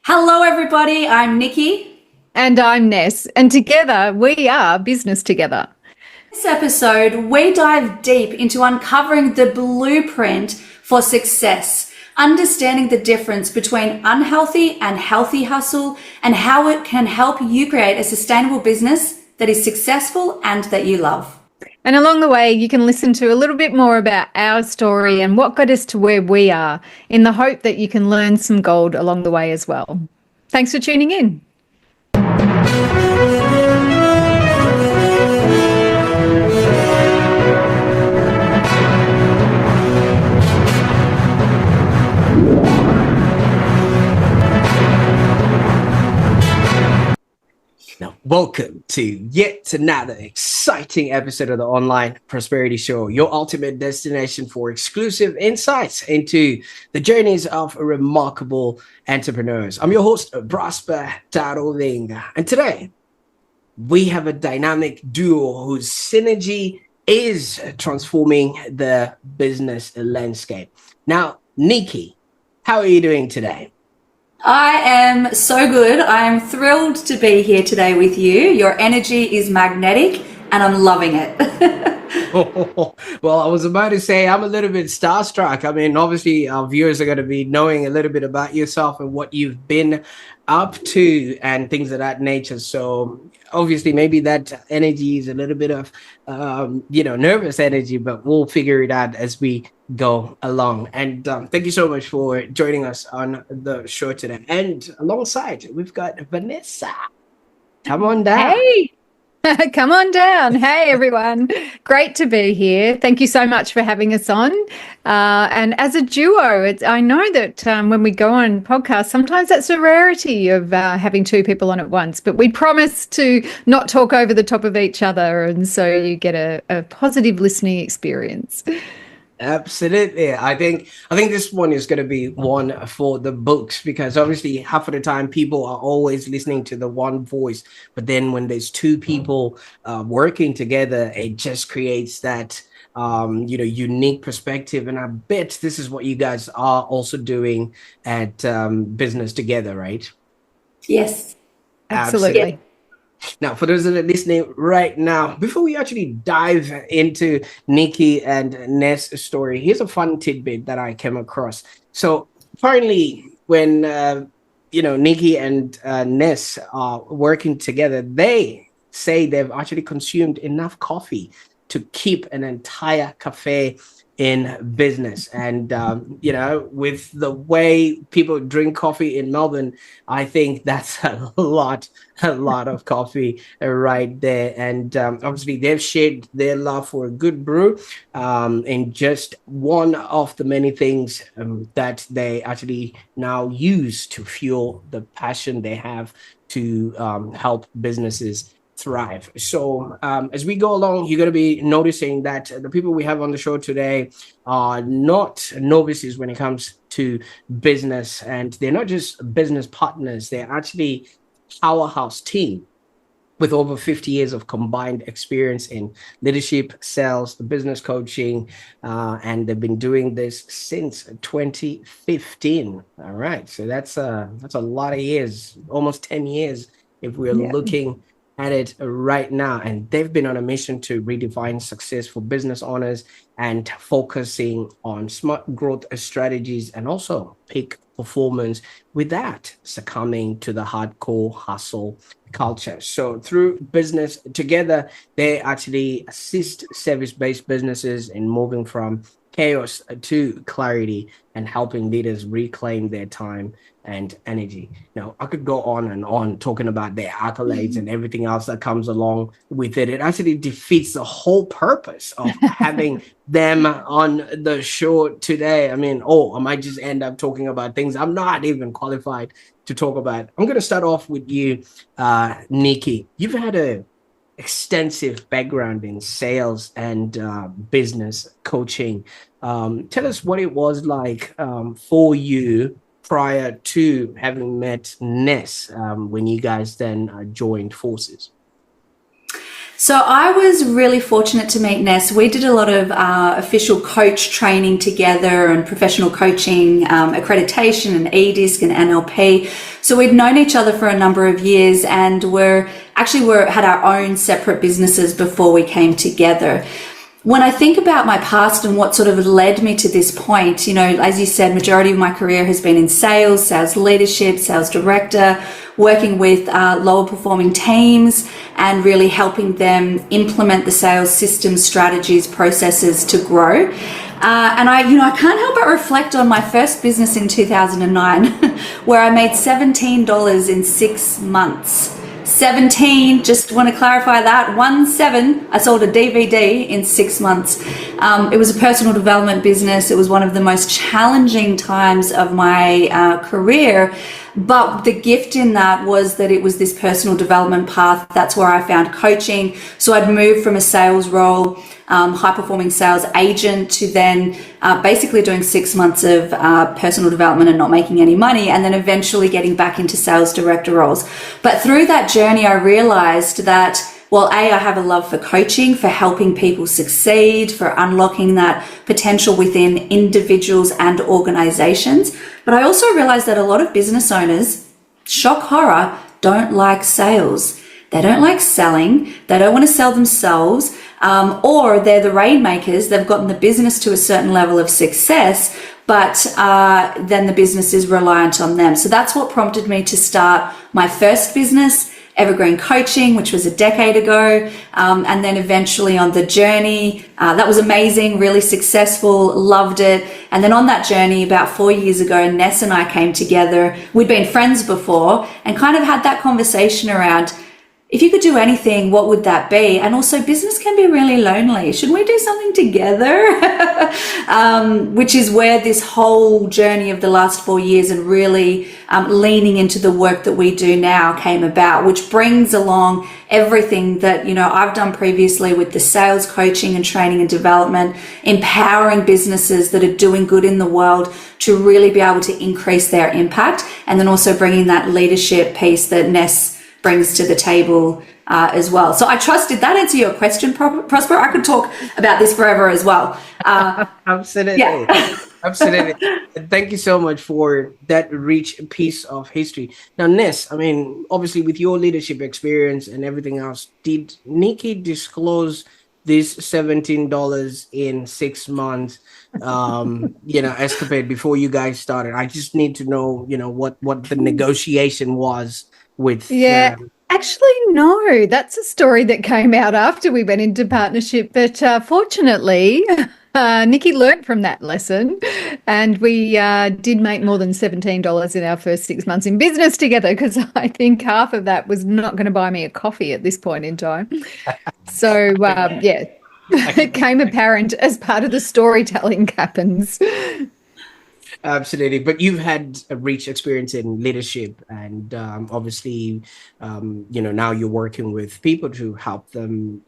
Hello, everybody. I'm Nicky. And I'm Ness, and together we are Business Together. This episode, we dive deep into uncovering the blueprint for success, understanding the difference between unhealthy and healthy hustle, and how it can help you create a sustainable business that is successful and that you love. And along the way, you can listen to a little bit more about our story and what got us to where we are, in the hope that you can learn some gold along the way as well. Thanks for tuning in. Now, welcome to yet another exciting episode of the Online Prosperity Show, your ultimate destination for exclusive insights into the journeys of remarkable entrepreneurs. I'm your host, Prosper Taruvinga, and today we have a dynamic duo whose synergy is transforming the business landscape. Now, Nicky, how are you doing today? I am so good. I am thrilled to be here today with you. Your energy is magnetic and I'm loving it. Well, I was about to say I'm a little bit starstruck. I mean, obviously, our viewers are going to be knowing a little bit about yourself and what you've been up to and things of that nature. So, obviously, maybe that energy is a little bit of, nervous energy, but we'll figure it out as we go along. And thank you so much for joining us on the show today. And alongside, we've got Vanessa. Come on down. Hey! Come on down. Hey, everyone. Great to be here. Thank you so much for having us on. And as a duo, I know that when we go on podcasts, sometimes that's a rarity of having two people on at once, but we promise to not talk over the top of each other. And so you get a positive listening experience. Absolutely. I think this one is going to be one for the books, because obviously half of the time people are always listening to the one voice, but then when there's two people working together, it just creates that unique perspective. And I bet this is what you guys are also doing at Business Together, right? Yes. Absolutely. Now, for those that are listening right now, before we actually dive into Nicky and Ness' story, here's a fun tidbit that I came across. So apparently when, Nicky and Ness are working together, they say they've actually consumed enough coffee to keep an entire cafe in business. And, with the way people drink coffee in Melbourne, I think that's a lot of coffee right there. And obviously they've shared their love for a good brew in just one of the many things that they actually now use to fuel the passion they have to help businesses thrive. So as we go along, you're going to be noticing that the people we have on the show today are not novices when it comes to business, and they're not just business partners, they're actually powerhouse team with over 50 years of combined experience in leadership, sales, business coaching, and they've been doing this since 2015. All right, so that's a lot of years, almost 10 years if we're looking at it right now. And they've been on a mission to redefine success for business owners and focusing on smart growth strategies and also peak performance without succumbing to the hardcore hustle culture. So through Business Together, they actually assist service-based businesses in moving from chaos to clarity and helping leaders reclaim their time and energy. Now, I could go on and on talking about their accolades and everything else that comes along with it. It actually defeats the whole purpose of having them on the show today. I mean, I might just end up talking about things I'm not even qualified to talk about. I'm going to start off with you, Nicky. You've had a extensive background in sales and business coaching. Tell us what it was like for you prior to having met Ness when you guys then joined forces. So I was really fortunate to meet Ness. We did a lot of official coach training together and professional coaching, accreditation and EDISC and NLP. So we'd known each other for a number of years, and had our own separate businesses before we came together. When I think about my past and what sort of led me to this point, as you said, majority of my career has been in sales leadership, sales director, working with lower performing teams and really helping them implement the sales systems, strategies, processes to grow. And I can't help but reflect on my first business in 2009, where I made $17 in 6 months. 17, just want to clarify that, 17, I sold a DVD in 6 months. It was a personal development business. It was one of the most challenging times of my career, but the gift in that was that it was this personal development path. That's where I found coaching. So I'd moved from a sales role, high-performing sales agent, to then basically doing 6 months of personal development and not making any money, and then eventually getting back into sales director roles. But through that journey, I realized that, well, I have a love for coaching, for helping people succeed, for unlocking that potential within individuals and organizations. But I also realized that a lot of business owners, shock horror, don't like sales. They don't like selling. They don't want to sell themselves. Or they're the rainmakers. They've gotten the business to a certain level of success, but then the business is reliant on them. So that's what prompted me to start my first business, Evergreen Coaching, which was a decade ago. And then eventually on the journey, that was amazing, really successful, loved it. And then on that journey about 4 years ago, Ness and I came together. We'd been friends before and kind of had that conversation around, if you could do anything, what would that be? And also, business can be really lonely. Should we do something together? Which is where this whole journey of the last 4 years and really leaning into the work that we do now came about, which brings along everything that, I've done previously with the sales coaching and training and development, empowering businesses that are doing good in the world to really be able to increase their impact. And then also bringing that leadership piece that Ness brings to the table as well. So I trust, did that answer your question, Prosper? I could talk about this forever as well. Absolutely. Yeah. Absolutely. Thank you so much for that rich piece of history. Now, Ness, obviously with your leadership experience and everything else, did Nicky disclose this $17 in 6 months, escapade before you guys started? I just need to know, what the negotiation was with. Actually, no, that's a story that came out after we went into partnership. But fortunately, Nicky learned from that lesson, and we did make more than $17 in our first 6 months in business together, because I think half of that was not going to buy me a coffee at this point in time. So, it came apparent as part of the storytelling happens. Absolutely. But you've had a rich experience in leadership, and obviously, now you're working with people to help them,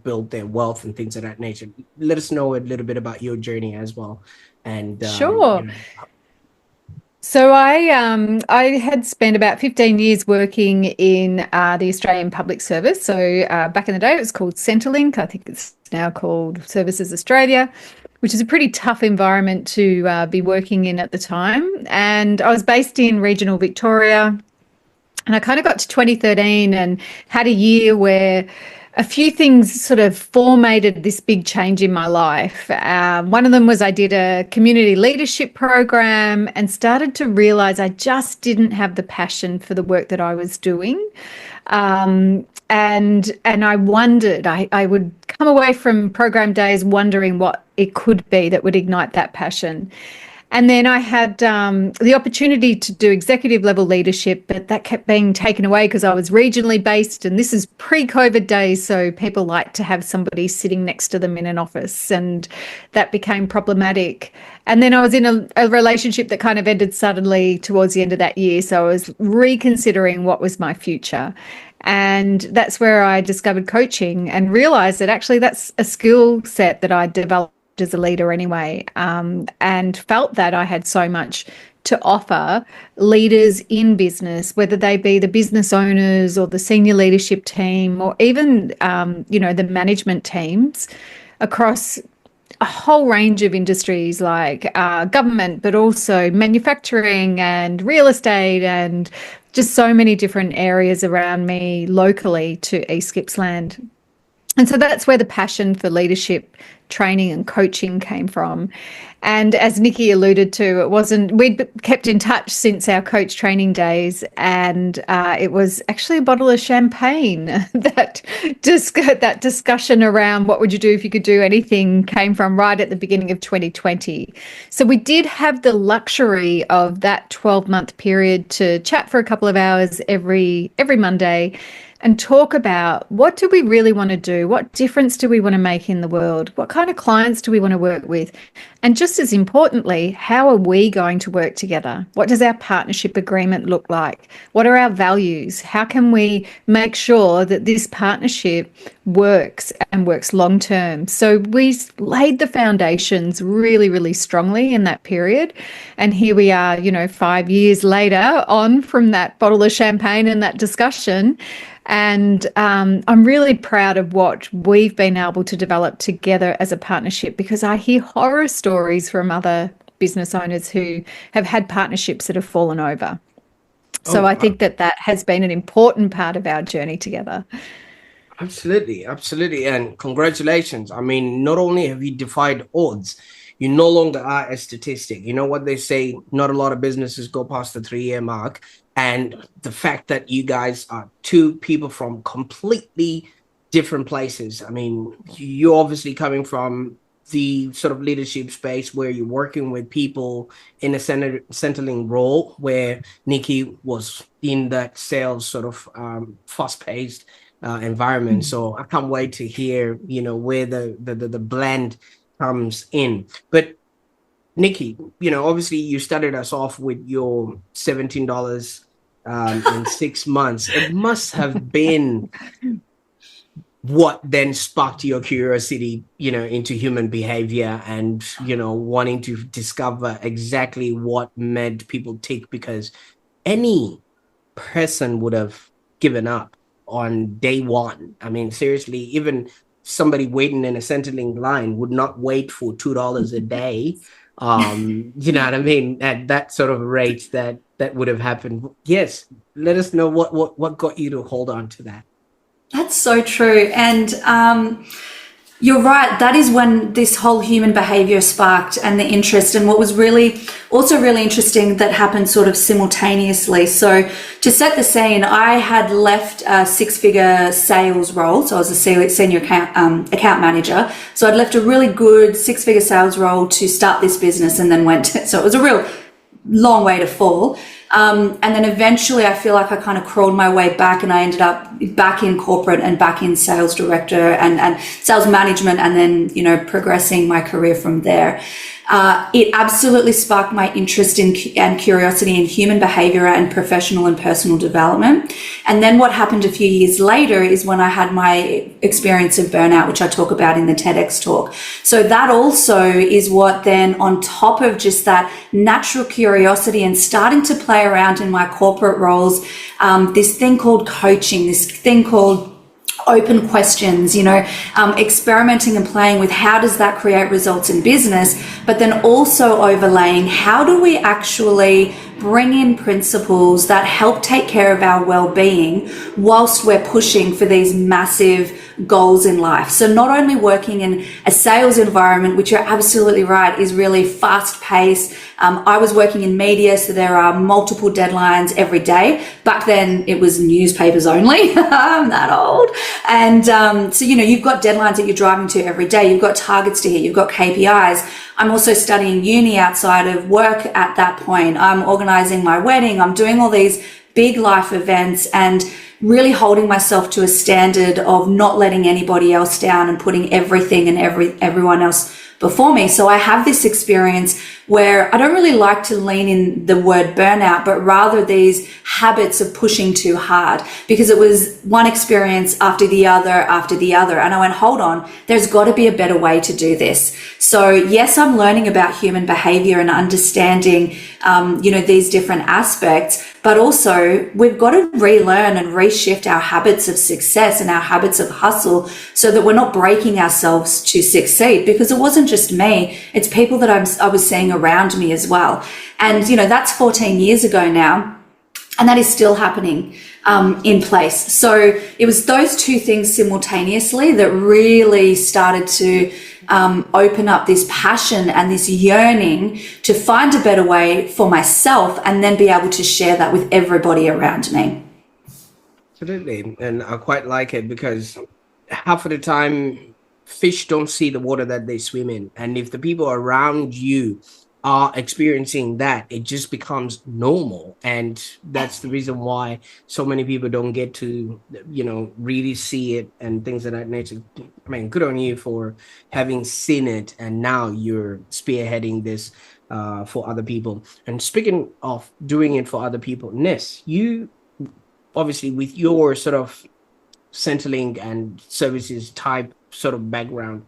build their wealth and things of that nature. Let us know a little bit about your journey as well. And sure. So I had spent about 15 years working in the Australian Public Service. So back in the day, it was called Centrelink. I think it's now called Services Australia, which is a pretty tough environment to be working in at the time. And I was based in regional Victoria, and I kind of got to 2013 and had a year where a few things sort of formated this big change in my life. One of them was I did a community leadership program and started to realize I just didn't have the passion for the work that I was doing. And I wondered, I would come away from program days wondering what it could be that would ignite that passion. And then I had the opportunity to do executive level leadership, but that kept being taken away because I was regionally based, and this is pre-COVID days, so people like to have somebody sitting next to them in an office, and that became problematic. And then I was in a relationship that kind of ended suddenly towards the end of that year, so I was reconsidering what was my future. And that's where I discovered coaching and realized that actually that's a skill set that I developed as a leader anyway, and felt that I had so much to offer leaders in business, whether they be the business owners or the senior leadership team, or even, the management teams across a whole range of industries like government, but also manufacturing and real estate and just so many different areas around me locally to East Gippsland. And so that's where the passion for leadership training and coaching came from. And as Nicky alluded to, we'd kept in touch since our coach training days, and it was actually a bottle of champagne that discussion around what would you do if you could do anything came from right at the beginning of 2020. So we did have the luxury of that 12-month period to chat for a couple of hours every Monday and talk about, what do we really want to do? What difference do we want to make in the world? What kind of clients do we want to work with? And just as importantly, how are we going to work together? What does our partnership agreement look like? What are our values? How can we make sure that this partnership works and works long term? So we laid the foundations really, really strongly in that period. And here we are, 5 years later on from that bottle of champagne and that discussion. And I'm really proud of what we've been able to develop together as a partnership, because I hear horror stories from other business owners who have had partnerships that have fallen over. So I think that has been an important part of our journey together. Absolutely. And congratulations. I mean, not only have you defied odds, you no longer are a statistic. You know what they say, not a lot of businesses go past the 3-year mark. And the fact that you guys are two people from completely different places. I mean, you're obviously coming from the sort of leadership space where you're working with people in a centerling role, where Nicky was in that sales sort of fast-paced environment. So I can't wait to hear, where the blend comes in. But Nicky, obviously you started us off with your $17 in 6 months. It must have been what then sparked your curiosity, into human behavior and, wanting to discover exactly what made people tick, because any person would have given up on day one. I mean, seriously, even somebody waiting in a centerling line would not wait for $2 a day. You know what I mean? At that sort of rate that would have happened. Yes. Let us know what got you to hold on to that. That's so true. And you're right. That is when this whole human behavior sparked and the interest. And what was really interesting that happened sort of simultaneously. So to set the scene, I had left a 6-figure sales role. So I was a senior account manager. So I'd left a really good 6-figure sales role to start this business, and then so it was a real long way to fall. And then eventually I feel like I kind of crawled my way back, and I ended up back in corporate and back in sales director and sales management, and then, progressing my career from there. It absolutely sparked my interest and curiosity in human behavior and professional and personal development. And then what happened a few years later is when I had my experience of burnout, which I talk about in the TEDx talk. So that also is what then, on top of just that natural curiosity and starting to play around in my corporate roles, this thing called coaching, this thing called open questions, experimenting and playing with how does that create results in business, but then also overlaying how do we actually bring in principles that help take care of our well-being whilst we're pushing for these massive goals in life. So not only working in a sales environment, which you're absolutely right, is really fast-paced. I was working in media, so there are multiple deadlines every day. Back then, it was newspapers only. I'm that old. And so, you've got deadlines that you're driving to every day. You've got targets to hit. You've got KPIs. I'm also studying uni outside of work at that point. I'm organizing my wedding. I'm doing all these big life events and really holding myself to a standard of not letting anybody else down and putting everything and everyone else before me. So I have this experience where I don't really like to lean in the word burnout, but rather these habits of pushing too hard, because it was one experience after the other after the other. And I went, hold on, there's got to be a better way to do this. So yes, I'm learning about human behavior and understanding, these different aspects, but also we've got to relearn and reshift our habits of success and our habits of hustle so that we're not breaking ourselves to succeed, because it wasn't just me, it's people that I was seeing around me as well. And, that's 14 years ago now. And that is still happening in place. So it was those two things simultaneously that really started to open up this passion and this yearning to find a better way for myself, and then be able to share that with everybody around me. Absolutely. And I quite like it, because half of the time fish don't see the water that they swim in. And if the people around you are experiencing that, it just becomes normal. And that's the reason why so many people don't get to, really see it and things of that nature. I mean, good on you for having seen it, and now you're spearheading this for other people. And speaking of doing it for other people, Ness, you obviously, with your sort of Centrelink and services type sort of background,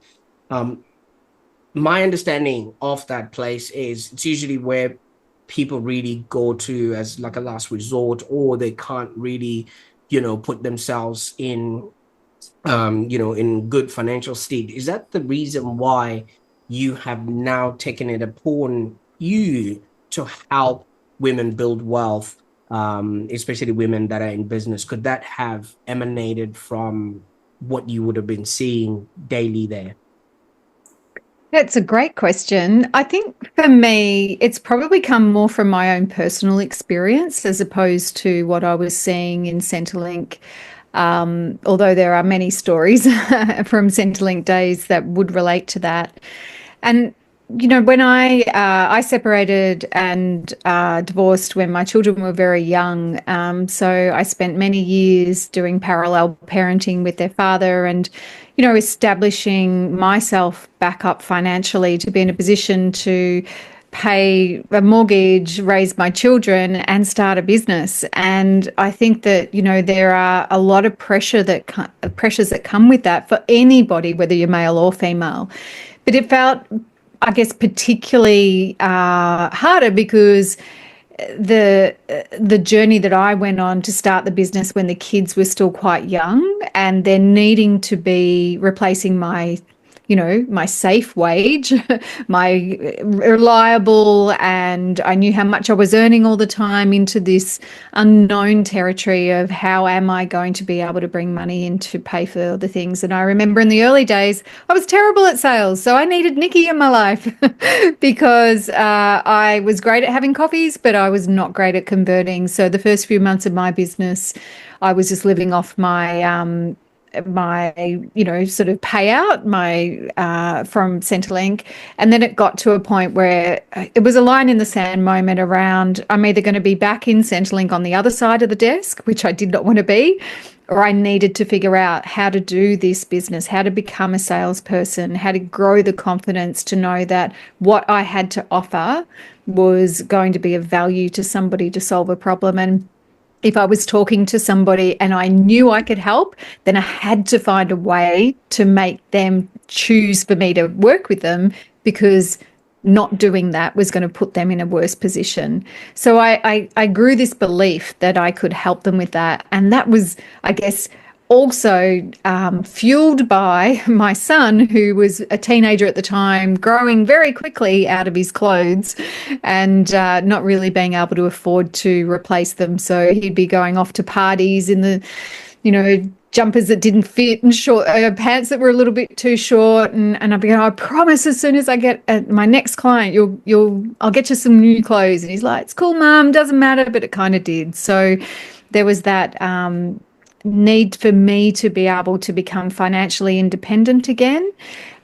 my understanding of that place is it's usually where people really go to as like a last resort, or they can't really, put themselves in, in good financial state. Is that the reason why you have now taken it upon you to help women build wealth, especially women that are in business? Could that have emanated from what you would have been seeing daily there? That's a great question. I think for me, it's probably come more from my own personal experience as opposed to what I was seeing in Centrelink. Although there are many stories from Centrelink days that would relate to that. And when I separated and divorced when my children were very young, so I spent many years doing parallel parenting with their father, and establishing myself back up financially to be in a position to pay a mortgage, raise my children, and start a business. And I think that there are a lot of pressures that come with that for anybody, whether you're male or female. But it felt, I guess, particularly harder because the journey that I went on to start the business when the kids were still quite young, and then needing to be replacing my safe wage, my reliable, and I knew how much I was earning all the time, into this unknown territory of how am I going to be able to bring money in to pay for the things. And I remember in the early days, I was terrible at sales. So I needed Nicky in my life because I was great at having coffees, but I was not great at converting. So the first few months of my business, I was just living off my sort of payout from Centrelink. And then it got to a point where it was a line in the sand moment around, I'm either going to be back in Centrelink on the other side of the desk, which I did not want to be, or I needed to figure out how to do this business, how to become a salesperson, how to grow the confidence to know that what I had to offer was going to be of value to somebody to solve a problem. And if I was talking to somebody and I knew I could help, then I had to find a way to make them choose for me to work with them, because not doing that was going to put them in a worse position. So I grew this belief that I could help them with that. And that was, I guess, also fueled by my son, who was a teenager at the time, growing very quickly out of his clothes and not really being able to afford to replace them. So he'd be going off to parties in the, jumpers that didn't fit and short pants that were a little bit too short. And I'd be going, I promise as soon as I get my next client, I'll get you some new clothes. And he's like, it's cool, Mum, doesn't matter. But it kind of did. So there was that need for me to be able to become financially independent again.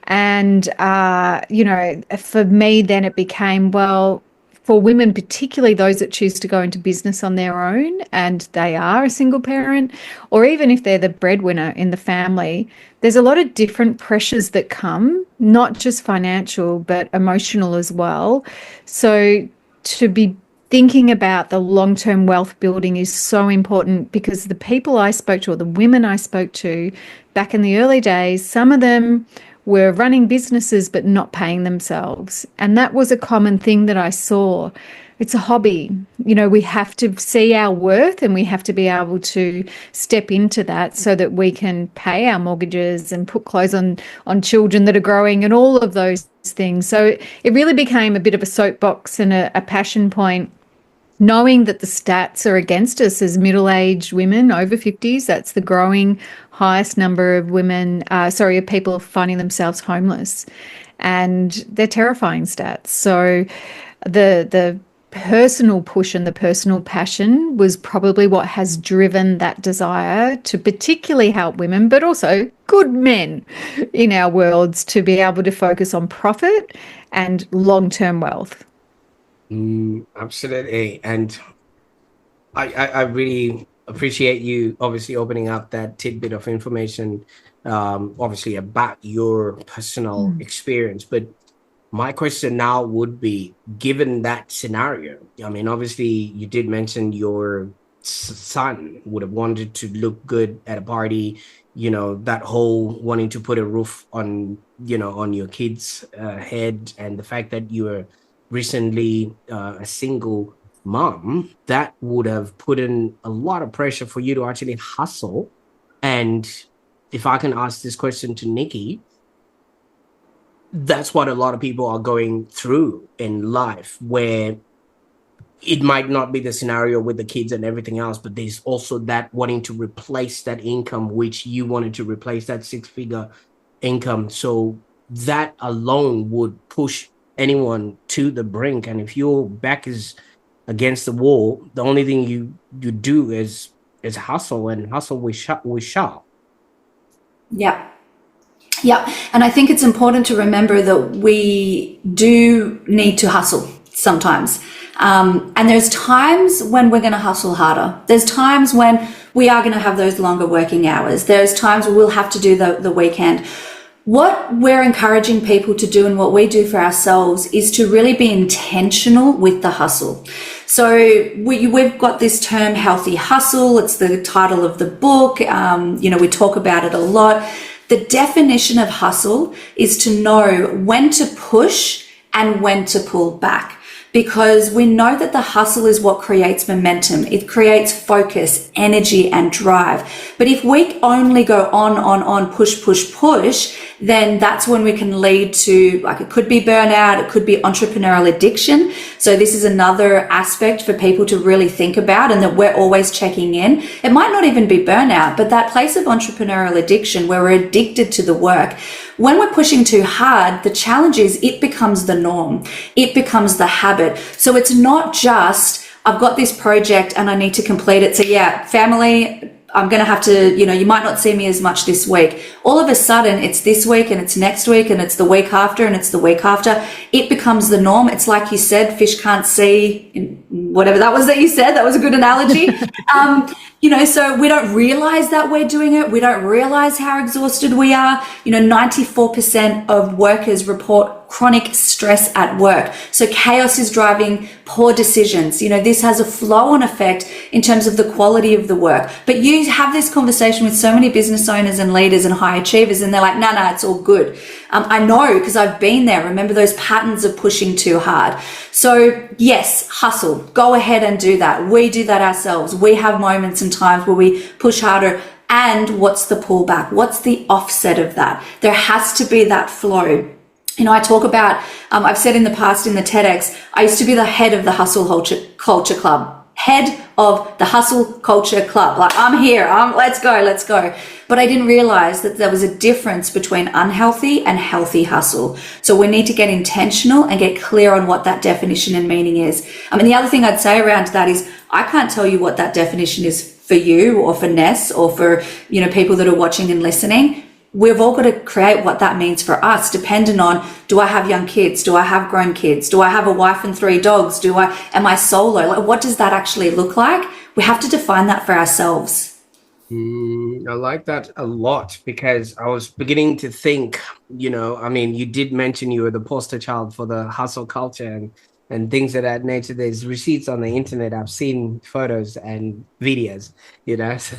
And, for me, then it became, well, for women, particularly those that choose to go into business on their own and they are a single parent, or even if they're the breadwinner in the family, there's a lot of different pressures that come, not just financial, but emotional as well. So to be thinking about the long-term wealth building is so important, because the people I spoke to, or the women I spoke to back in the early days, some of them were running businesses but not paying themselves. And that was a common thing that I saw. It's a hobby. We have to see our worth, and we have to be able to step into that so that we can pay our mortgages and put clothes on children that are growing and all of those things. So it really became a bit of a soapbox and a passion point, knowing that the stats are against us as middle-aged women over 50s. That's the growing highest number of women, of people finding themselves homeless. And they're terrifying stats. So the personal push and the personal passion was probably what has driven that desire to particularly help women, but also good men in our worlds, to be able to focus on profit and long-term wealth. Absolutely. And I really appreciate you obviously opening up that tidbit of information, obviously about your personal experience. But my question now would be, given that scenario, I mean, obviously you did mention your son would have wanted to look good at a party, that whole wanting to put a roof on, on your kid's head, and the fact that you were recently a single mom, that would have put in a lot of pressure for you to actually hustle. And if I can ask this question to Nicky, that's what a lot of people are going through in life, where it might not be the scenario with the kids and everything else, but there's also that wanting to replace that income, which you wanted to replace that 6-figure income. So that alone would push anyone to the brink. And if your back is against the wall, the only thing you do is hustle, and hustle we shall. Yeah. And I think it's important to remember that we do need to hustle sometimes. And there's times when we're going to hustle harder. There's times when we are going to have those longer working hours. There's times where we'll have to do the weekend. What we're encouraging people to do, and what we do for ourselves, is to really be intentional with the hustle. So we've got this term, healthy hustle. It's the title of the book. We talk about it a lot. The definition of hustle is to know when to push and when to pull back, because we know that the hustle is what creates momentum. It creates focus, energy, and drive. But if we only go on, push, then that's when we can lead to, it could be burnout, it could be entrepreneurial addiction. So this is another aspect for people to really think about, and that we're always checking in. It might not even be burnout, but that place of entrepreneurial addiction where we're addicted to the work. When we're pushing too hard, the challenge is it becomes the norm. It becomes the habit. So it's not just, I've got this project and I need to complete it. So yeah, family, I'm going to have to, you might not see me as much this week. All of a sudden, it's this week and it's next week and it's the week after and it's the week after. It becomes the norm. It's like you said, fish can't see, whatever that was that you said. That was a good analogy. So we don't realize that we're doing it. We don't realize how exhausted we are. 94% of workers report chronic stress at work. So chaos is driving poor decisions. This has a flow-on effect in terms of the quality of the work. But you have this conversation with so many business owners and leaders and high achievers, and they're like, no, it's all good. I know, because I've been there. Remember those patterns of pushing too hard. So yes, hustle. Go ahead and do that. We do that ourselves. We have moments and times where we push harder. And what's the pullback? What's the offset of that? There has to be that flow. I talk about, I've said in the past in the TEDx, I used to be the head of the Hustle Culture Club. Head of the Hustle Culture Club. I'm here, let's go. But I didn't realize that there was a difference between unhealthy and healthy hustle. So we need to get intentional and get clear on what that definition and meaning is. The other thing I'd say around that is, I can't tell you what that definition is for you or for Ness or for, people that are watching and listening. we've all got to create what that means for us, depending on, do I have young kids? Do I have grown kids? Do I have a wife and 3 dogs? Am I solo? Like, what does that actually look like? We have to define that for ourselves. I like that a lot, because I was beginning to think, you did mention you were the poster child for the hustle culture and things of that nature. There's receipts on the internet. I've seen photos and videos, so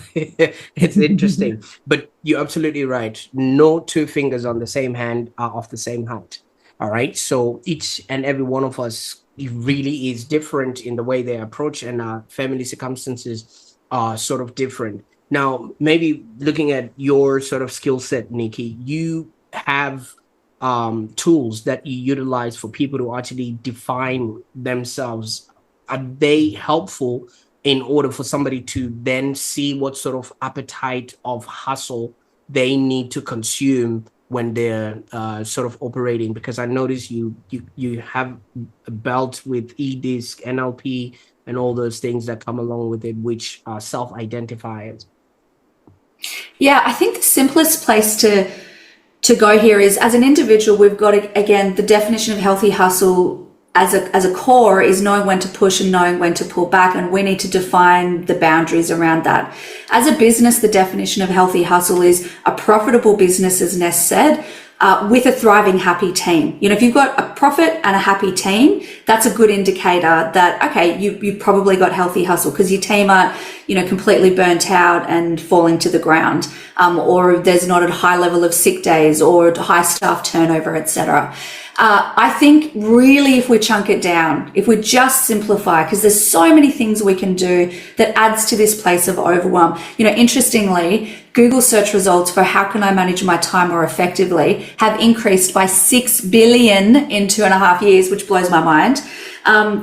it's interesting. But you're absolutely right. No 2 fingers on the same hand are of the same height. All right. So each and every one of us really is different in the way they approach, and our family circumstances are sort of different. Now, maybe looking at your sort of skill set, Nicky, you have tools that you utilize for people to actually define themselves. Are they helpful in order for somebody to then see what sort of appetite of hustle they need to consume when they're sort of operating? Because I notice you have a belt with E-disc, NLP, and all those things that come along with it, which are self-identifiers. Yeah, I think the simplest place to go here is, as an individual, we've got to, again, the definition of healthy hustle as a core is knowing when to push and knowing when to pull back, and we need to define the boundaries around that. As a business, the definition of healthy hustle is a profitable business, as Ness said, with a thriving, happy team. If you've got a profit and a happy team, that's a good indicator that, okay, you've probably got healthy hustle, because your team aren't, completely burnt out and falling to the ground, or there's not a high level of sick days or high staff turnover, etc. I think really, if we chunk it down, if we just simplify, because there's so many things we can do that adds to this place of overwhelm. Interestingly, Google search results for how can I manage my time more effectively have increased by 6 billion in 2.5 years, which blows my mind.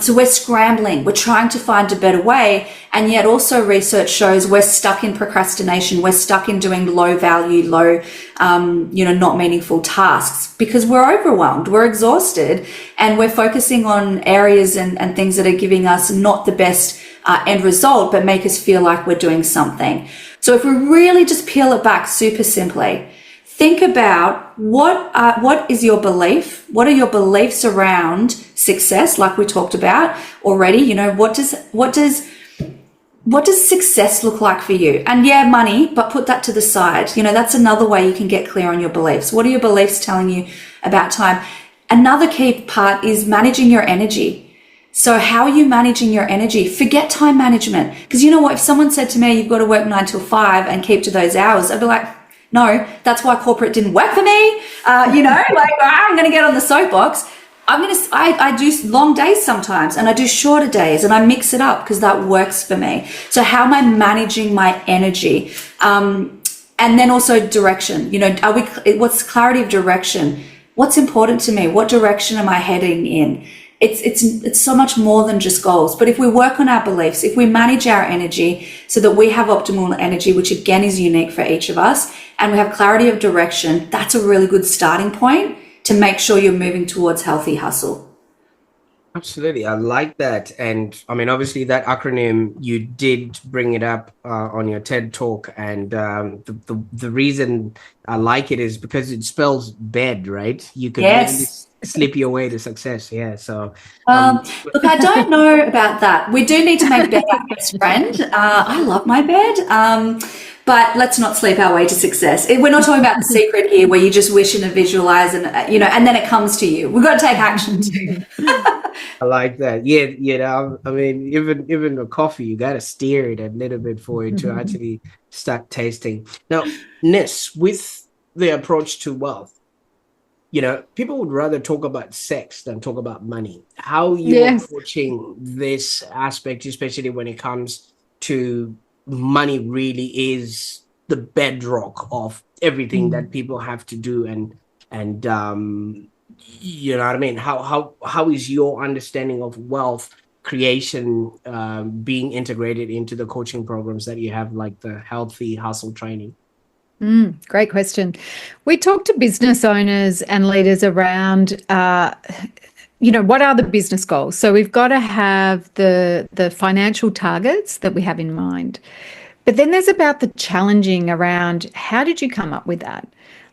So we're scrambling, we're trying to find a better way. And yet also research shows we're stuck in procrastination. We're stuck in doing low value, not meaningful tasks, because we're overwhelmed, we're exhausted, and we're focusing on areas and things that are giving us not the best end result, but make us feel like we're doing something. So if we really just peel it back super simply, think about what is your belief? What are your beliefs around success? Like we talked about already, what does success look like for you? And yeah, money, but put that to the side. That's another way you can get clear on your beliefs. What are your beliefs telling you about time? Another key part is managing your energy. So how are you managing your energy? Forget time management. Because you know what? If someone said to me, you've got to work 9 till 5 and keep to those hours, I'd be like, no, that's why corporate didn't work for me. I'm going to get on the soapbox. I do long days sometimes, and I do shorter days, and I mix it up because that works for me. So how am I managing my energy? And then also direction. What's clarity of direction? What's important to me? What direction am I heading in? It's so much more than just goals. But if we work on our beliefs, if we manage our energy so that we have optimal energy, which again is unique for each of us, and we have clarity of direction, that's a really good starting point to make sure you're moving towards healthy hustle. Absolutely. I like that. And obviously that acronym, you did bring it up on your TED talk. And the reason I like it is because it spells bed, right? You can really slip your way to success. Yeah. So look, I don't know about that. We do need to make bed our best friend. I love my bed. But let's not sleep our way to success. We're not talking about The Secret here, where you just wish and visualize and then it comes to you. We've got to take action too. I like that. Yeah. Even a coffee, you got to steer it a little bit for it to actually start tasting. Now, Ness, with the approach to wealth, people would rather talk about sex than talk about money. How are you approaching this aspect, especially when it comes to money really is the bedrock of everything that people have to do, and you know what I mean? How is your understanding of wealth creation being integrated into the coaching programs that you have, like the Healthy Hustle training? Great question. We talk to business owners and leaders around what are the business goals? So we've got to have the financial targets that we have in mind. But then there's about the challenging around, how did you come up with that?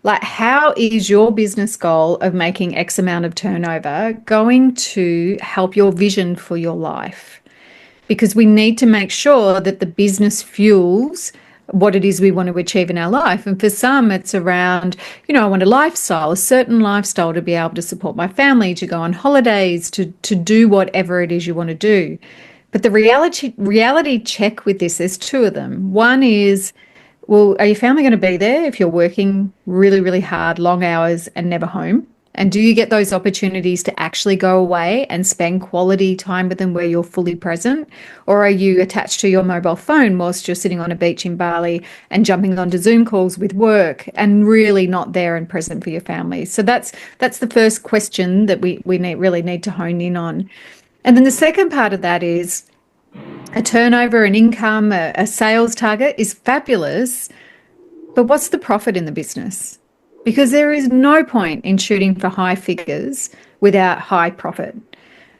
Like, how is your business goal of making X amount of turnover going to help your vision for your life? Because we need to make sure that the business fuels what it is we want to achieve in our life. And for some, it's around, I want a certain lifestyle to be able to support my family, to go on holidays, to do whatever it is you want to do. But the reality check with this, there's two of them. One is, well, are your family going to be there if you're working really, really hard, long hours and never home? And do you get those opportunities to actually go away and spend quality time with them where you're fully present? Or are you attached to your mobile phone whilst you're sitting on a beach in Bali and jumping onto Zoom calls with work and really not there and present for your family? So that's the first question that we really need to hone in on. And then the second part of that is a turnover, an income, a sales target is fabulous, but what's the profit in the business? Because there is no point in shooting for high figures without high profit.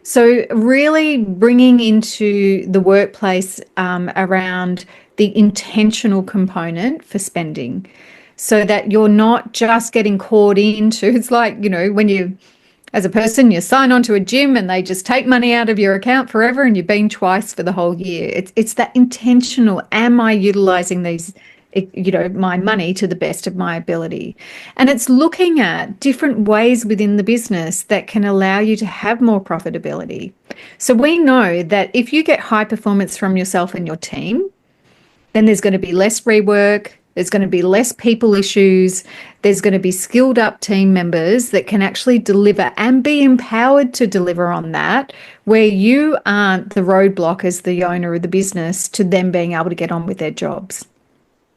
So really bringing into the workplace around the intentional component for spending, so that you're not just getting caught into, it's like, when you, as a person, you sign on to a gym and they just take money out of your account forever and you've been twice for the whole year. It's that intentional, am I utilizing these, my money to the best of my ability? And it's looking at different ways within the business that can allow you to have more profitability. So we know that if you get high performance from yourself and your team, then there's going to be less rework, there's going to be less people issues, there's going to be skilled up team members that can actually deliver and be empowered to deliver on that, where you aren't the roadblock as the owner of the business to them being able to get on with their jobs.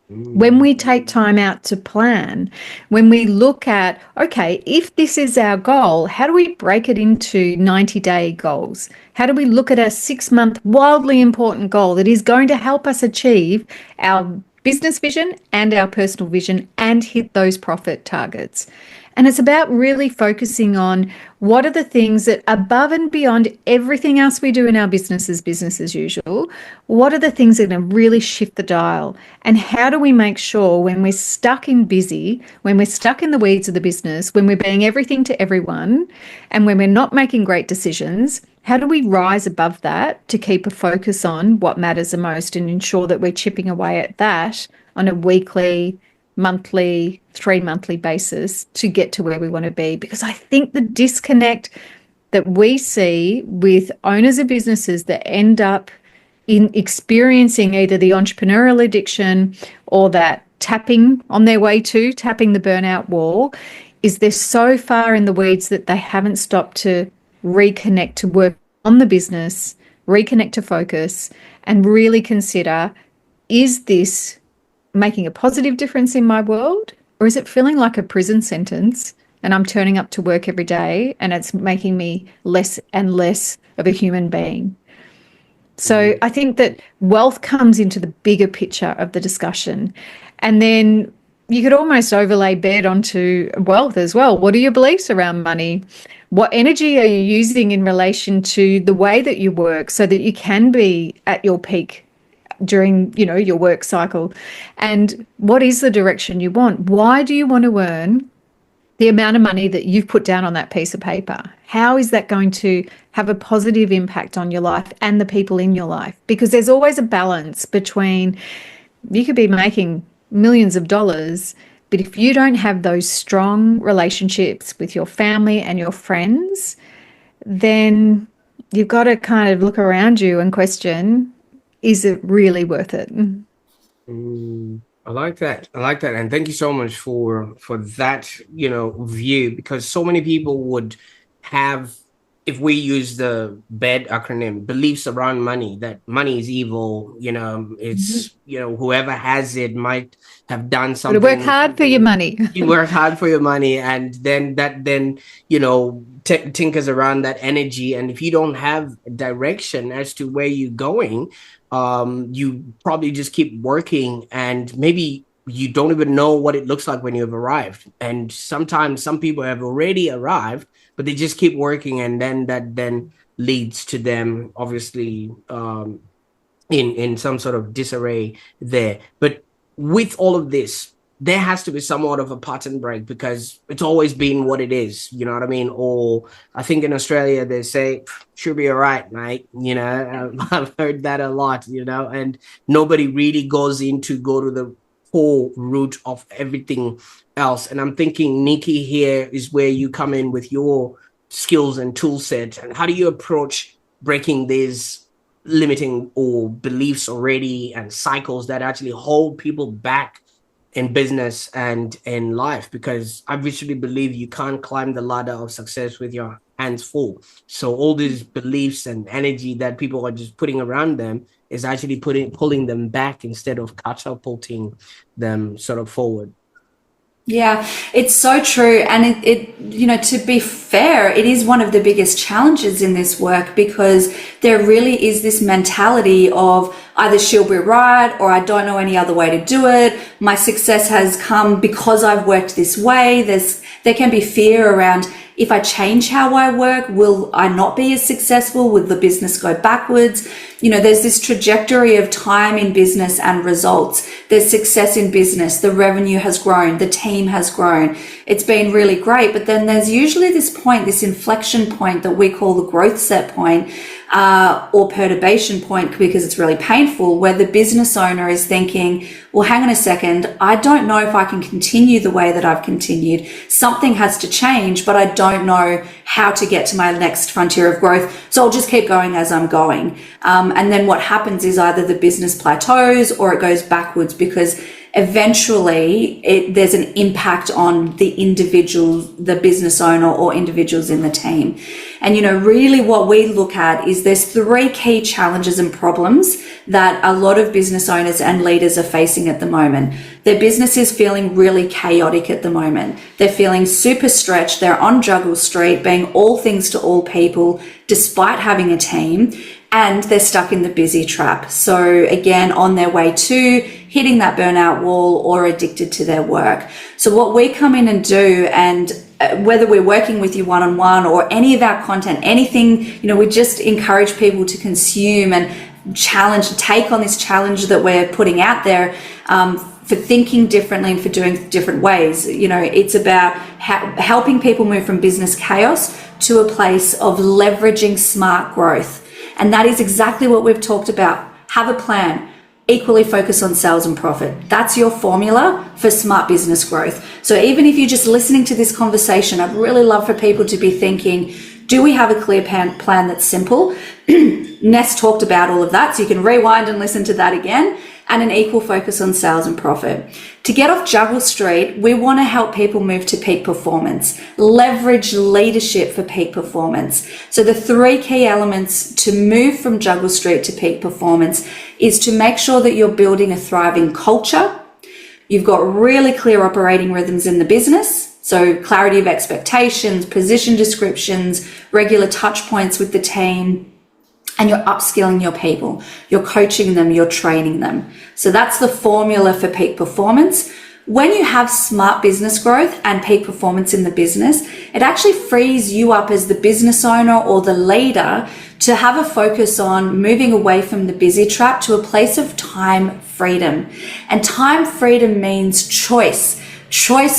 When we take time out to plan, when we look at, okay, if this is our goal, how do we break it into 90-day goals? How do we look at a 6-month wildly important goal that is going to help us achieve our business vision and our personal vision and hit those profit targets? And it's about really focusing on what are the things that, above and beyond everything else we do in our business as usual, what are the things that are going to really shift the dial? And how do we make sure when we're stuck in busy, when we're stuck in the weeds of the business, when we're being everything to everyone, and when we're not making great decisions, how do we rise above that to keep a focus on what matters the most and ensure that we're chipping away at that on a weekly, monthly, 3-monthly basis to get to where we want to be? Because I think the disconnect that we see with owners of businesses that end up in experiencing either the entrepreneurial addiction or that tapping the burnout wall is they're so far in the weeds that they haven't stopped to reconnect, to work on the business, reconnect to focus, and really consider, is this making a positive difference in my world, or is it feeling like a prison sentence and I'm turning up to work every day and it's making me less and less of a human being? So I think that wealth comes into the bigger picture of the discussion. And then you could almost overlay bed onto wealth as well. What are your beliefs around money? What energy are you using in relation to the way that you work so that you can be at your peak during, your work cycle? And what is the direction you want? Why do you want to earn the amount of money that you've put down on that piece of paper? How is that going to have a positive impact on your life and the people in your life? Because there's always a balance between, you could be making millions of dollars, but if you don't have those strong relationships with your family and your friends, then you've got to kind of look around you and question, is it really worth it? I like that. And thank you so much for that, view, because so many people would have, if we use the BED acronym, beliefs around money, that money is evil, it's, whoever has it might have done something. But work hard for your money. You work hard for your money, and then that tinkers around that energy. And if you don't have direction as to where you're going, you probably just keep working, and maybe you don't even know what it looks like when you've arrived. And sometimes some people have already arrived, but they just keep working, and then that leads to them obviously in some sort of disarray there. But with all of this, there has to be somewhat of a pattern break because it's always been what it is, you know what I mean? Or I think in Australia they say, should be all right, mate. You know, I've heard that a lot, you know, and nobody really goes go to the core root of everything else. And I'm thinking, Nicky, here is where you come in with your skills and tool set. And how do you approach breaking these limiting or beliefs already and cycles that actually hold people back in business and in life? Because I literally believe you can't climb the ladder of success with your hands full. So all these beliefs and energy that people are just putting around them is actually pulling them back instead of catapulting them sort of forward. Yeah, it's so true. And it, you know, to be fair, it is one of the biggest challenges in this work because there really is this mentality of either she'll be right or I don't know any other way to do it. My success has come because I've worked this way. There can be fear around, if I change how I work, will I not be as successful? Will the business go backwards? You know, there's this trajectory of time in business and results. There's success in business. The revenue has grown. The team has grown. It's been really great. But then there's usually this point, this inflection point that we call the growth set point, or perturbation point, because it's really painful, where the business owner is thinking, well, hang on a second, I don't know if I can continue the way that I've continued. Something has to change, but I don't know how to get to my next frontier of growth. So I'll just keep going as I'm going. And then what happens is either the business plateaus or it goes backwards because eventually there's an impact on the individual, the business owner or individuals in the team. And, you know, really what we look at is there's 3 key challenges and problems that a lot of business owners and leaders are facing at the moment. Their business is feeling really chaotic at the moment. They're feeling super stretched. They're on juggle street, being all things to all people, despite having a team. And they're stuck in the busy trap. So again, on their way to hitting that burnout wall or addicted to their work. So what we come in and do, and whether we're working with you one-on-one or any of our content, anything, you know, we just encourage people to consume and take on this challenge that we're putting out there, for thinking differently and for doing different ways. You know, it's about helping people move from business chaos to a place of leveraging smart growth. And that is exactly what we've talked about. Have a plan, equally focus on sales and profit. That's your formula for smart business growth. So even if you're just listening to this conversation, I'd really love for people to be thinking, do we have a clear plan that's simple? Ness talked about all of that, so you can rewind and listen to that again. And an equal focus on sales and profit. To get off juggle street, we want to help people move to peak performance, leverage leadership for peak performance. So the 3 key elements to move from juggle street to peak performance is to make sure that you're building a thriving culture. You've got really clear operating rhythms in the business. So clarity of expectations, position descriptions, regular touch points with the team. And you're upskilling your people, you're coaching them, you're training them. So that's the formula for peak performance. When you have smart business growth and peak performance in the business, it actually frees you up as the business owner or the leader to have a focus on moving away from the busy trap to a place of time freedom. And time freedom means choice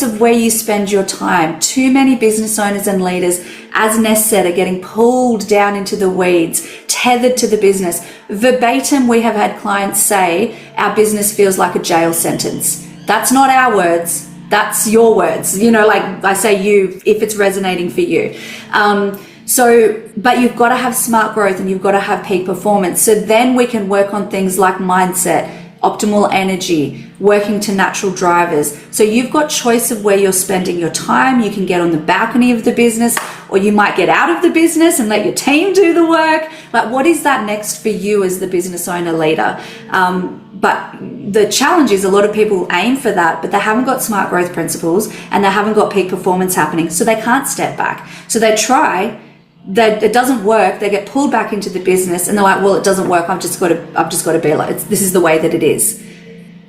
of where you spend your time. Too many business owners and leaders, as Ness said, are getting pulled down into the weeds, tethered to the business. Verbatim, we have had clients say, our business feels like a jail sentence. That's not our words. That's your words. You know, like I say you, if it's resonating for you. But you've got to have smart growth and you've got to have peak performance. So then we can work on things like mindset, optimal energy, working to natural drivers. So you've got choice of where you're spending your time. You can get on the balcony of the business, or you might get out of the business and let your team do the work. Like, what is that next for you as the business owner leader? But the challenge is a lot of people aim for that, but they haven't got smart growth principles and they haven't got peak performance happening. So they can't step back. So they try, it doesn't work. They get pulled back into the business and they're like, well, it doesn't work. I've just got to be like, this is the way that it is.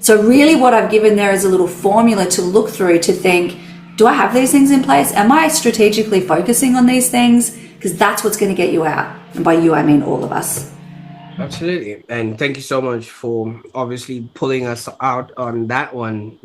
So really what I've given there is a little formula to look through to think, do I have these things in place? Am I strategically focusing on these things? Because that's what's going to get you out. And by you, I mean all of us. Absolutely. And thank you so much for obviously pulling us out on that one,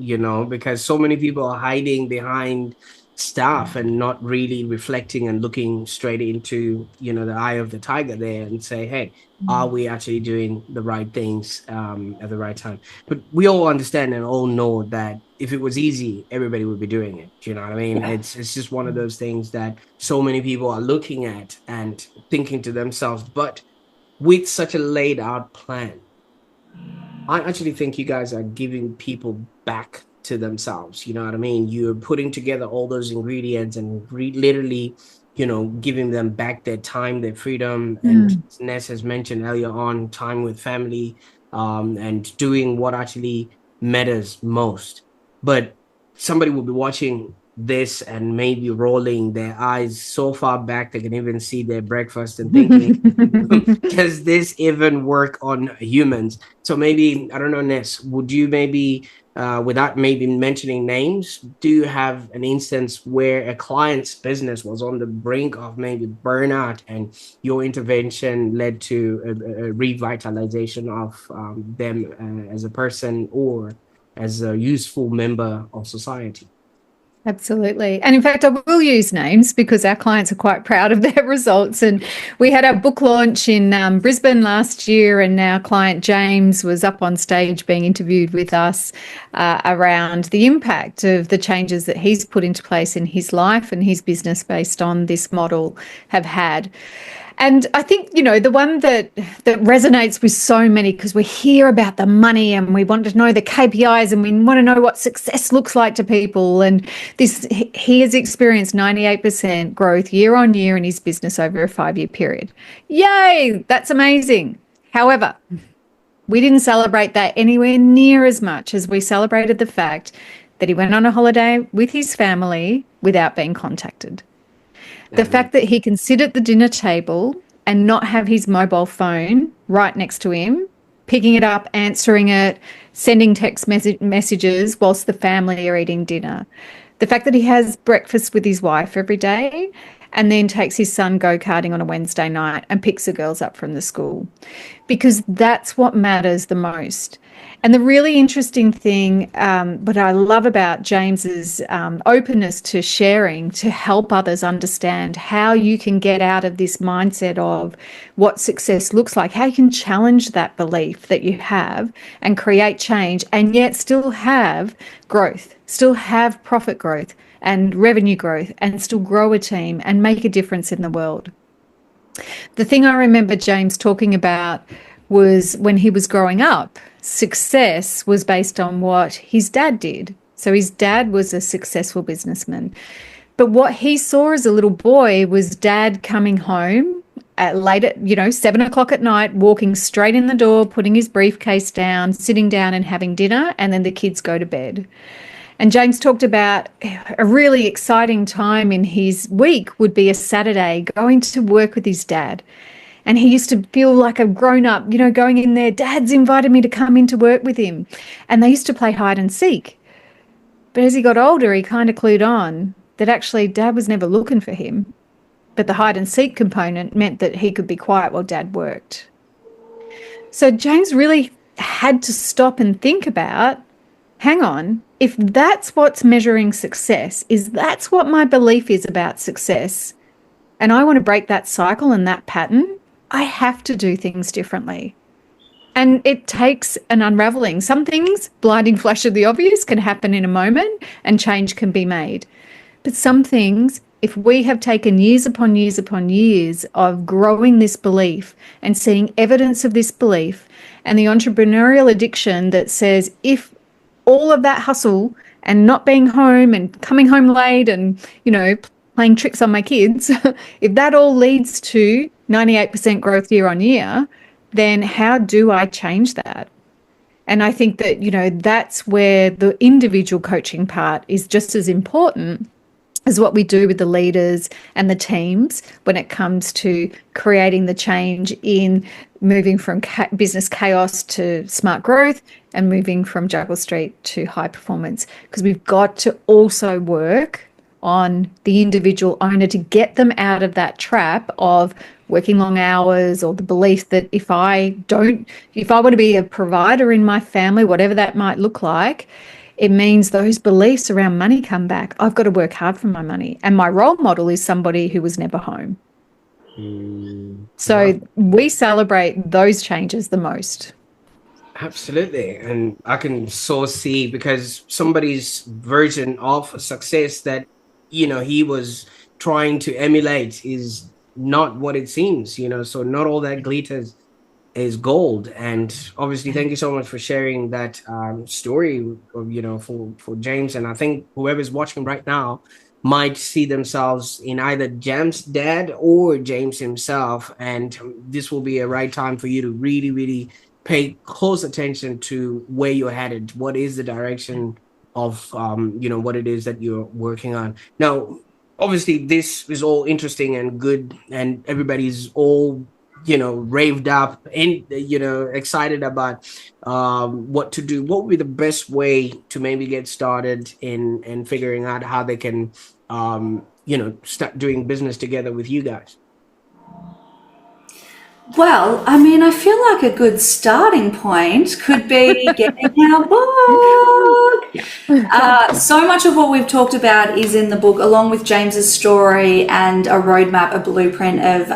because so many people are hiding behind stuff and not really reflecting and looking straight into, the eye of the tiger there and say, hey, are we actually doing the right things at the right time? But we all understand and all know that if it was easy, everybody would be doing it. Do you know what I mean? It's just one of those things that so many people are looking at and thinking to themselves, but with such a laid out plan, I actually think you guys are giving people back to themselves. You know what I mean? You're putting together all those ingredients and literally, giving them back their time, their freedom. And Mm. Ness has mentioned earlier on, time with family, and doing what actually matters most. But somebody will be watching this and maybe rolling their eyes so far back they can even see their breakfast and thinking, does this even work on humans? So maybe, I don't know, Ness, would you maybe, without maybe mentioning names, do you have an instance where a client's business was on the brink of maybe burnout and your intervention led to a revitalization of them as a person or as a useful member of society? Absolutely. And in fact, I will use names because our clients are quite proud of their results. And we had our book launch in Brisbane last year, and our client James was up on stage being interviewed with us around the impact of the changes that he's put into place in his life and his business based on this model have had. And I think, the one that resonates with so many, because we hear about the money and we want to know the KPIs and we want to know what success looks like to people. And he has experienced 98% growth year on year in his business over a 5-year period. Yay, that's amazing. However, we didn't celebrate that anywhere near as much as we celebrated the fact that he went on a holiday with his family without being contacted. The fact that he can sit at the dinner table and not have his mobile phone right next to him, picking it up, answering it, sending text messages whilst the family are eating dinner. The fact that he has breakfast with his wife every day and then takes his son go-karting on a Wednesday night and picks the girls up from the school. Because that's what matters the most. And the really interesting thing, what I love about James's openness to sharing, to help others understand how you can get out of this mindset of what success looks like, how you can challenge that belief that you have and create change and yet still have growth, still have profit growth and revenue growth and still grow a team and make a difference in the world. The thing I remember James talking about was when he was growing up, success was based on what his dad did. So his dad was a successful businessman. But what he saw as a little boy was dad coming home at 7 o'clock at night, walking straight in the door, putting his briefcase down, sitting down and having dinner, and then the kids go to bed. And James talked about a really exciting time in his week would be a Saturday, going to work with his dad. And he used to feel like a grown-up, going in there. Dad's invited me to come in to work with him. And they used to play hide and seek. But as he got older, he kind of clued on that actually Dad was never looking for him. But the hide and seek component meant that he could be quiet while Dad worked. So James really had to stop and think about, hang on, if that's what's measuring success, that's what my belief is about success, and I want to break that cycle and that pattern, I have to do things differently. And it takes an unraveling. Some things, blinding flash of the obvious, can happen in a moment and change can be made. But some things, if we have taken years upon years upon years of growing this belief and seeing evidence of this belief and the entrepreneurial addiction that says if all of that hustle and not being home and coming home late and, playing tricks on my kids, if that all leads to 98% growth year on year, then how do I change that? And I think that, that's where the individual coaching part is just as important as what we do with the leaders and the teams when it comes to creating the change in moving from business chaos to smart growth and moving from juggle street to high performance. Because we've got to also work on the individual owner to get them out of that trap of working long hours, or the belief that if I want to be a provider in my family, whatever that might look like, it means those beliefs around money come back. I've got to work hard for my money. And my role model is somebody who was never home. So we celebrate those changes the most. Absolutely. And I can so see, because somebody's version of success that, he was trying to emulate is not what it seems, so not all that glitters is gold. And obviously, thank you so much for sharing that story of, for James. And I think whoever's watching right now might see themselves in either James' dad or James himself, and this will be a right time for you to really, really pay close attention to where you're headed. What is the direction of what it is that you're working on now? Obviously, this is all interesting and good, and everybody's all raved up and excited about what to do. What would be the best way to maybe get started in figuring out how they can start doing business together with you guys? Well, I mean, I feel like a good starting point could be getting our book. So much of what we've talked about is in the book, along with James's story and a roadmap, a blueprint of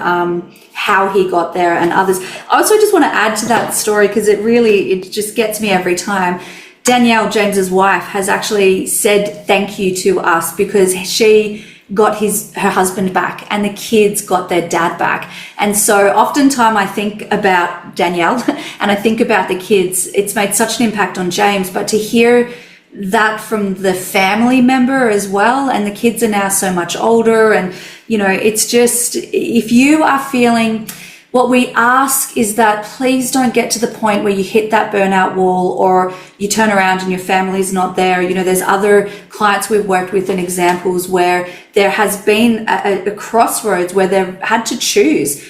how he got there and others. I also just want to add to that story because it just gets me every time. Danielle, James's wife, has actually said thank you to us because she got her husband back and the kids got their dad back. And so oftentimes I think about Danielle and I think about the kids. It's made such an impact on James, but to hear that from the family member as well, and the kids are now so much older, and it's just, if you are feeling, what we ask is that please don't get to the point where you hit that burnout wall or you turn around and your family's not there. There's other clients we've worked with and examples where there has been a crossroads where they've had to choose.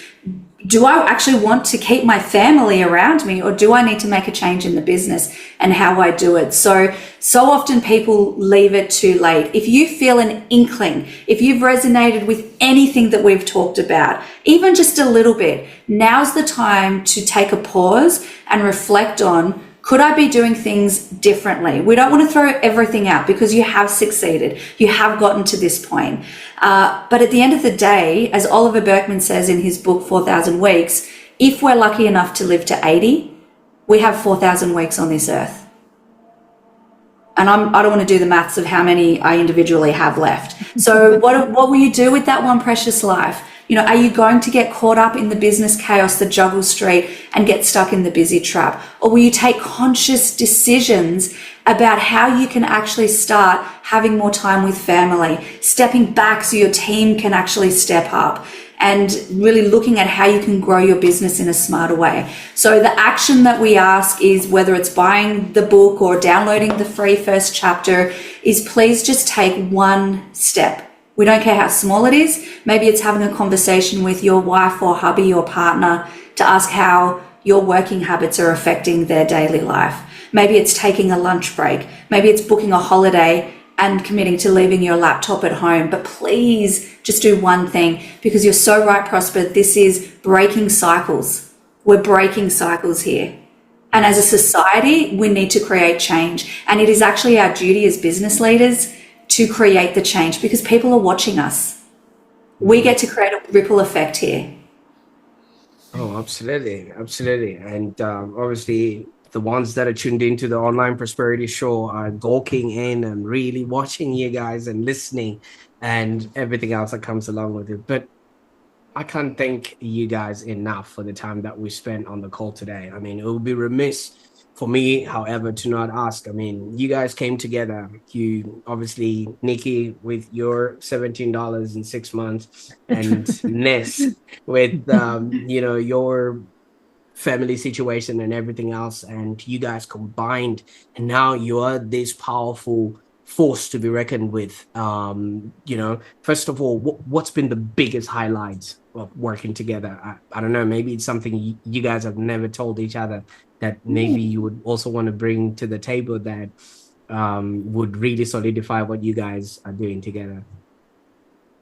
Do I actually want to keep my family around me, or do I need to make a change in the business and how I do it? So often people leave it too late. If you feel an inkling, if you've resonated with anything that we've talked about, even just a little bit, now's the time to take a pause and reflect on, could I be doing things differently? We don't want to throw everything out because you have succeeded. You have gotten to this point. But at the end of the day, as Oliver Burkeman says in his book, 4,000 Weeks, if we're lucky enough to live to 80, we have 4,000 weeks on this earth. And I don't want to do the maths of how many I individually have left. So what will you do with that one precious life? Are you going to get caught up in the business chaos, the juggle street, and get stuck in the busy trap? Or will you take conscious decisions about how you can actually start having more time with family, stepping back so your team can actually step up, and really looking at how you can grow your business in a smarter way? So the action that we ask is, whether it's buying the book or downloading the free first chapter, is please just take one step. We don't care how small it is. Maybe it's having a conversation with your wife or hubby or partner to ask how your working habits are affecting their daily life. Maybe it's taking a lunch break. Maybe it's booking a holiday and committing to leaving your laptop at home. But please just do one thing, because you're so right, Prosper. This is breaking cycles. We're breaking cycles here. And as a society, we need to create change. And it is actually our duty as business leaders to create the change, because people are watching us. We get to create a ripple effect here. Oh, absolutely. Absolutely. And obviously, the ones that are tuned into the Online Prosperity Show are gawking in and really watching you guys and listening and everything else that comes along with it. But I can't thank you guys enough for the time that we spent on the call today. I mean, it would be remiss for me, however, to not ask. I mean, you guys came together. You obviously, Nicky, with your $17 in 6 months, and Ness with your family situation and everything else, and you guys combined, and now you are this powerful force to be reckoned with. First of all, what's been the biggest highlights of working together? I don't know, maybe it's something you guys have never told each other that maybe you would also want to bring to the table that would really solidify what you guys are doing together.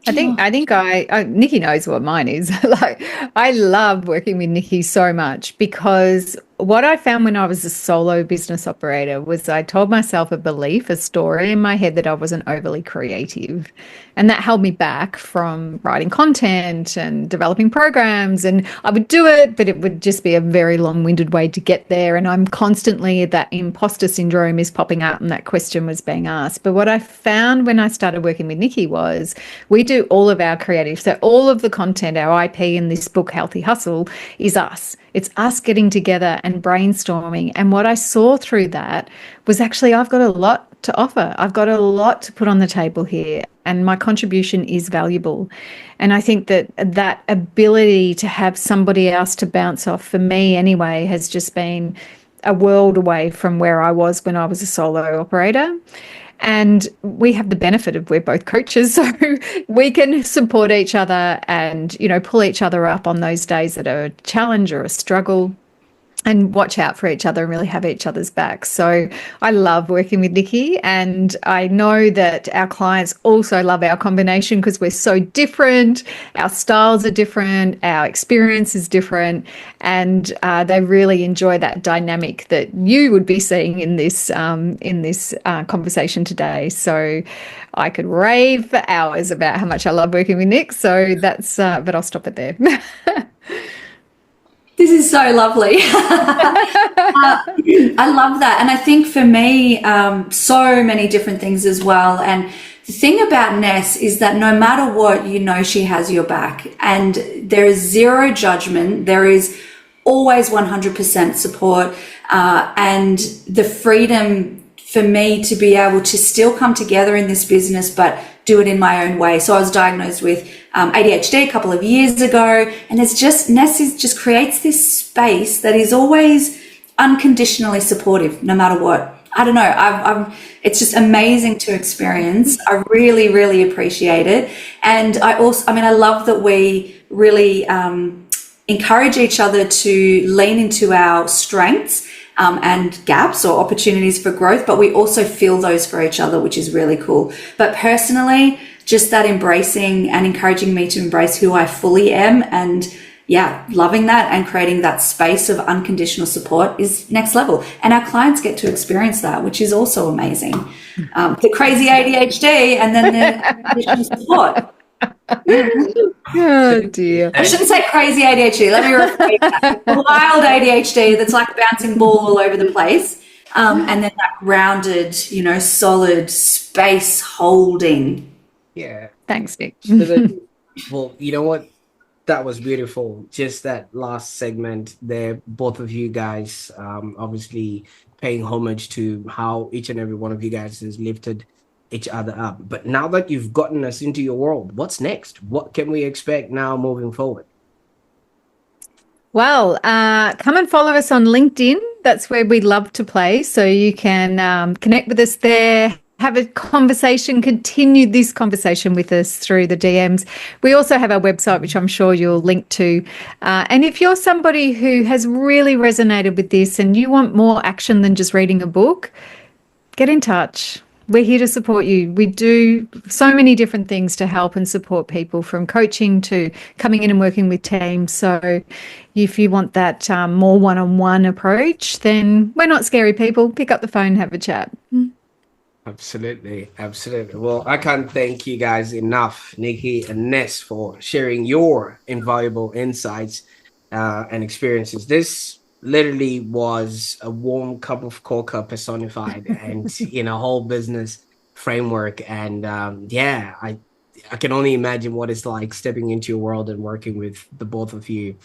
I Nicky knows what mine is. Like, I love working with Nicky so much because what I found when I was a solo business operator was I told myself a belief, a story in my head that I wasn't overly creative. And that held me back from writing content and developing programs. And I would do it, but it would just be a very long-winded way to get there. And I'm constantly, that imposter syndrome is popping up and that question was being asked. But what I found when I started working with Nicky was we do all of our creative. So all of the content, our IP in this book, Healthy Hustle, is us. It's us getting together and brainstorming. And what I saw through that was actually I've got a lot to offer. I've got a lot to put on the table here, and my contribution is valuable. And I think that that ability to have somebody else to bounce off, for me anyway, has just been a world away from where I was when I was a solo operator. And we have the benefit of we're both coaches, so we can support each other and, you know, pull each other up on those days that are a challenge or a struggle, and watch out for each other and really have each other's back. So I love working with Nicky, and I know that our clients also love our combination because we're so different. Our styles are different, our experience is different, and they really enjoy that dynamic that you would be seeing in this conversation today. So I could rave for hours about how much I love working with Nick. So that's, but I'll stop it there. This is so lovely. I love that. And I think for me, so many different things as well. And the thing about Ness is that no matter what, you know, she has your back, and there is zero judgment. There is always 100% support, and the freedom for me to be able to still come together in this business, but do it in my own way. So I was diagnosed with ADHD a couple of years ago, and it's just, Ness just creates this space that is always unconditionally supportive, no matter what. I don't know. It's just amazing to experience. I really, really appreciate it. And I love that we really encourage each other to lean into our strengths and gaps or opportunities for growth, but we also feel those for each other, which is really cool. But personally, just that embracing and encouraging me to embrace who I fully am, and loving that and creating that space of unconditional support is next level. And our clients get to experience that, which is also amazing. The crazy ADHD and then the unconditional support. Oh dear. I shouldn't say crazy ADHD. Let me rephrase that. Wild ADHD that's like a bouncing ball all over the place. And then that grounded, solid space holding. Yeah. Thanks, Nick. Well, you know what? That was beautiful. Just that last segment there, both of you guys obviously paying homage to how each and every one of you guys has lifted each other up. But now that you've gotten us into your world, what's next? What can we expect now moving forward? Well, come and follow us on LinkedIn. That's where we love to play. So you can connect with us there, have a conversation, continue this conversation with us through the DMs. We also have our website, which I'm sure you'll link to. And if you're somebody who has really resonated with this and you want more action than just reading a book, get in touch. We're here to support you. We do so many different things to help and support people, from coaching to coming in and working with teams. So if you want that more one-on-one approach, then we're not scary people. Pick up the phone and have a chat. Absolutely. Absolutely. Well, I can't thank you guys enough, Nicky and Ness, for sharing your invaluable insights and experiences. This literally was a warm cup of cocoa personified and in a whole business framework. And I can only imagine what it's like stepping into your world and working with the both of you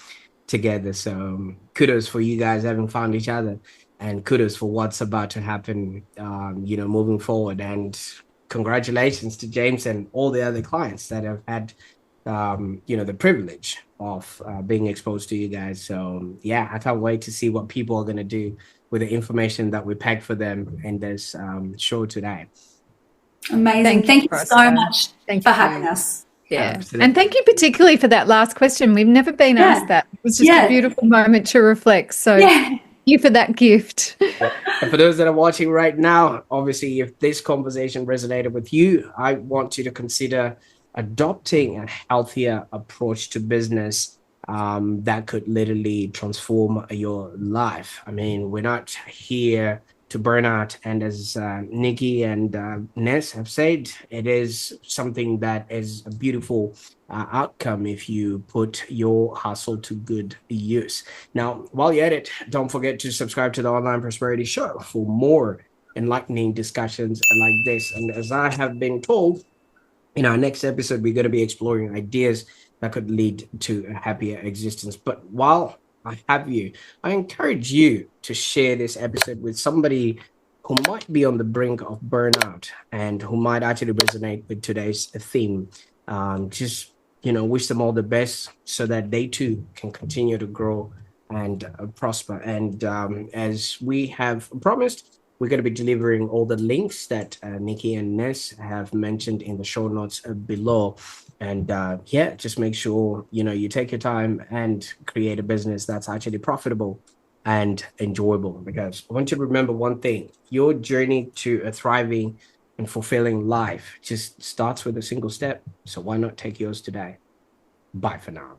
together. So kudos for you guys having found each other, and kudos for what's about to happen, moving forward. And congratulations to James and all the other clients that have had, the privilege of being exposed to you guys. So I can't wait to see what people are going to do with the information that we packed for them in this show today. Amazing. Thank you so much for having us. Yeah. Absolutely. And thank you particularly for that last question. We've never been asked that. It was just a beautiful moment to reflect. So thank you for that gift. And for those that are watching right now, obviously, if this conversation resonated with you, I want you to consider adopting a healthier approach to business that could literally transform your life. I mean, we're not here to burn out. And as Nicky and Ness have said, it is something that is a beautiful outcome if you put your hustle to good use. Now, while you're at it, don't forget to subscribe to the Online Prosperity Show for more enlightening discussions like this. And as I have been told, in our next episode, we're going to be exploring ideas that could lead to a happier existence. But while I have you, I encourage you to share this episode with somebody who might be on the brink of burnout and who might actually resonate with today's theme. Just, wish them all the best so that they too can continue to grow and prosper. And as we have promised, we're going to be delivering all the links that Nicky and Ness have mentioned in the show notes below. And just make sure, you take your time and create a business that's actually profitable and enjoyable. Because I want you to remember one thing: your journey to a thriving and fulfilling life just starts with a single step. So why not take yours today? Bye for now.